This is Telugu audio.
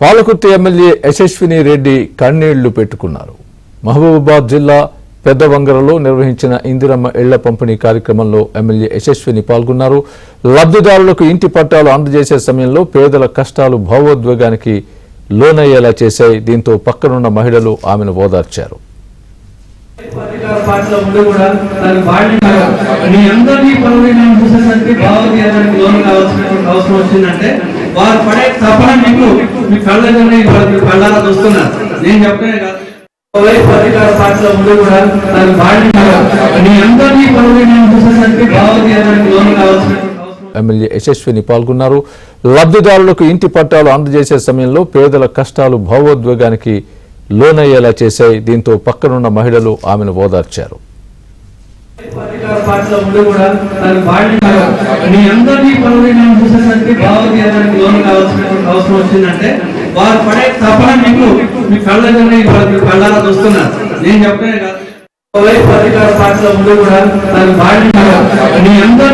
పాలకుర్తి ఎమ్మెల్యే యశస్విని రెడ్డి కన్నీళ్లు పెట్టుకున్నారు. మహబూబాబాద్ జిల్లా పెద్దవంగరలో నిర్వహించిన ఇందిరమ్మ ఇళ్ల పంపిణీ కార్యక్రమంలో ఎమ్మెల్యే యశస్విని పాల్గొన్నారు. లబ్ధిదారులకు ఇంటి పట్టాలు అందజేసే సమయంలో పేదల కష్టాలు భావోద్వేగానికి లోనయ్యేలా చేశాయి. దీంతో పక్కనున్న మహిళలు ఆమెను ఓదార్చారు. వారు పడే తపన మీకు మీ కళ్ళని కళ్ళారా చూస్తున్నారు. నేను చెప్పనే కాదు, అధికార పార్టీలో ఉండి కూడా దాని మీ అందరినీ చూసేసరికి భావోద్వేగానికి లోను కావాల్సిన ఎమ్మెల్యే యశస్విని పాల్గొన్నారు. లబ్ధిదారులకు ఇంటి పట్టాలు అందజేసే సమయంలో పేదల కష్టాలు భావోద్వేగానికి లోనయ్యేలా చేశాయి. దీంతో పక్కనున్న మహిళలు ఆమెను ఓదార్చారు. అధికార పార్టీలో ఉండి కూడా మీ అందరినీ చూసేసరికి భావోద్వేగానికి లోను కావాల్సిన అవసరం వచ్చిందంటే వారు పడే తపన మీకు మీ కళ్ళని కళ్ళారా చూస్తున్నారు. నేను చెప్పనే కాదు, అధికార పార్టీలో ఉండి కూడా మీ అందరినీ